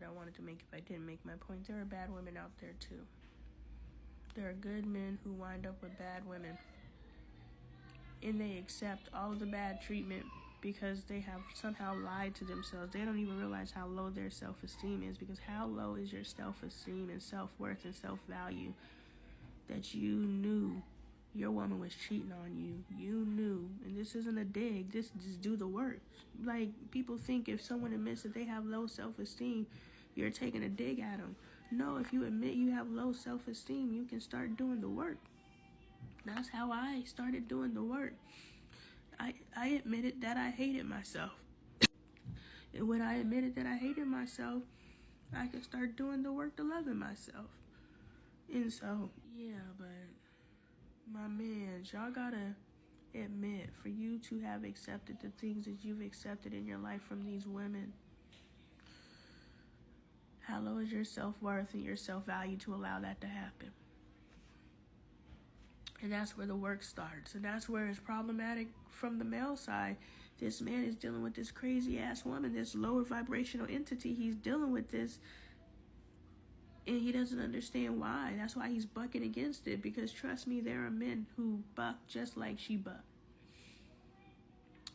that I wanted to make if I didn't make my point. There are bad women out there too. There are good men who wind up with bad women, and they accept all of the bad treatment because they have somehow lied to themselves. They don't even realize how low their self-esteem is, because how low is your self-esteem and self-worth and self-value that you knew your woman was cheating on you. You knew. And this isn't a dig. This just do the work. Like, people think if someone admits that they have low self-esteem, you're taking a dig at them. No, if you admit you have low self-esteem, you can start doing the work. That's how I started doing the work. I admitted that I hated myself. And when I admitted that I hated myself, I could start doing the work to loving myself. And so, yeah, but my man, y'all gotta admit, for you to have accepted the things that you've accepted in your life from these women, how low is your self-worth and your self-value to allow that to happen? And that's where the work starts. And that's where it's problematic from the male side. This man is dealing with this crazy-ass woman, this lower vibrational entity. He's dealing with this, and he doesn't understand why. That's why he's bucking against it. Because trust me, there are men who buck just like she bucked.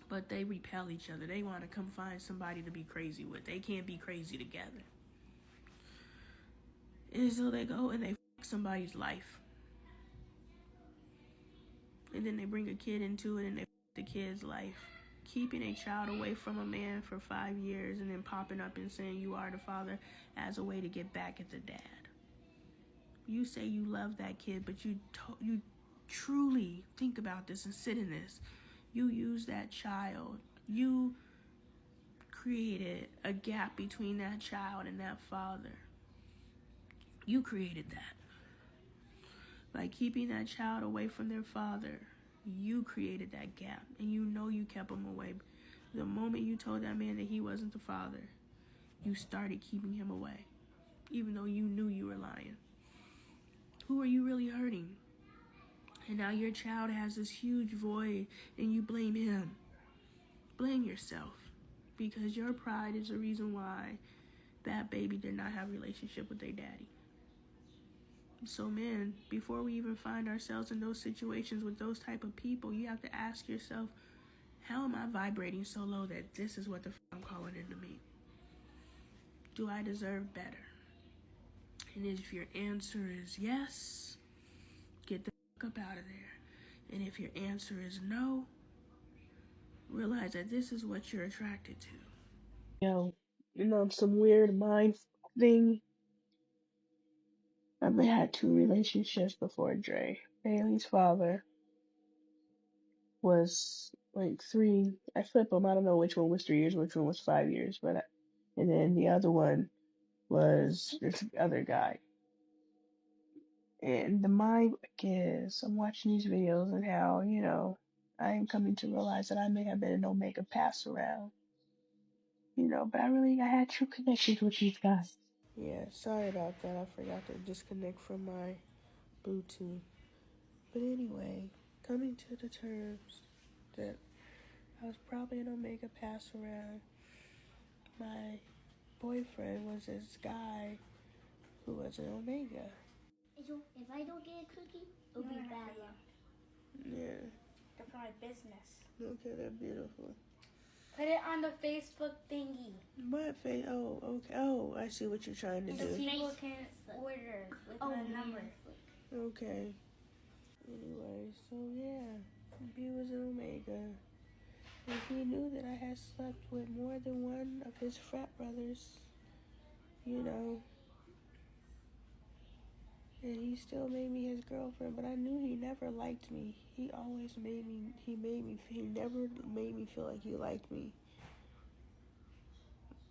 But they repel each other. They want to come find somebody to be crazy with. They can't be crazy together. And so they go and they fuck somebody's life. And then they bring a kid into it and they fuck the kid's life. Keeping a child away from a man for 5 years and then popping up and saying you are the father as a way to get back at the dad. You say you love that kid, but you truly think about this and sit in this. You use that child. You created a gap between that child and that father. You created that. By keeping that child away from their father, you created that gap. And you know you kept him away. The moment you told that man that he wasn't the father, you started keeping him away. Even though you knew you were lying. Who are you really hurting? And now your child has this huge void and you blame him. Blame yourself. Because your pride is the reason why that baby did not have a relationship with their daddy. So men, before we even find ourselves in those situations with those type of people, you have to ask yourself, how am I vibrating so low that this is what the I'm calling into me? Do I deserve better? And if your answer is yes, get the up out of there. And if your answer is no, realize that this is what you're attracted to. Some weird mind thing. I've had 2 relationships before Dre. Bailey's father was like 3. I flip them. I don't know which one was 3 years, which one was 5 years. And then the other one was this other guy. And the mind is, I'm watching these videos and how, I am coming to realize that I may have been an Omega pass around. But I had true connections with these guys. Yeah, sorry about that. I forgot to disconnect from my Bluetooth. But anyway, coming to the terms that I was probably an Omega pass around. My boyfriend was this guy who was an Omega. So if I don't get a cookie, it'll be bad luck. Yeah. They're for my business. Okay, they're beautiful. Put it on the Facebook thingy. What face? Oh, okay. Oh, I see what you're trying to do. So people can order with my number. Okay. Anyway, so yeah, he was an Omega. And he knew that I had slept with more than one of his frat brothers, And he still made me his girlfriend, but I knew he never liked me. He always he never made me feel like he liked me.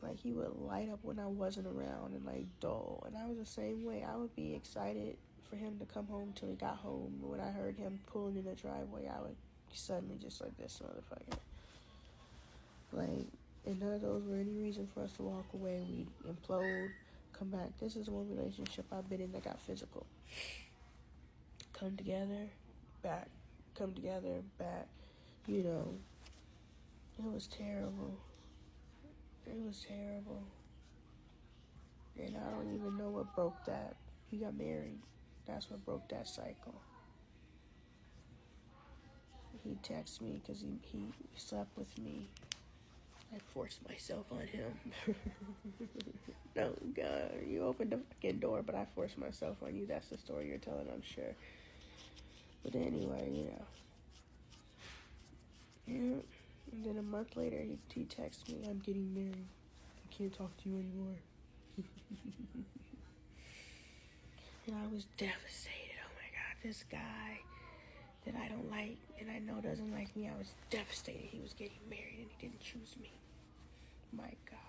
Like, he would light up when I wasn't around and, like, dull. And I was the same way. I would be excited for him to come home till he got home. When I heard him pulling in the driveway, I would suddenly just like, this motherfucker. Like, and none of those were any reason for us to walk away. We'd implode, come back. This is one relationship I've been in that got physical. Come together, back. Come together, back. It was terrible. It was terrible. And I don't even know what broke that. He got married. That's what broke that cycle. He texted me because he slept with me. I forced myself on him. No, God, you opened the fucking door, but I forced myself on you. That's the story you're telling, I'm sure. But anyway, yeah. And then a month later, he texts me, I'm getting married. I can't talk to you anymore. And I was devastated. Oh my God, this guy that I don't like and I know doesn't like me, I was devastated he was getting married and he didn't choose me. My God.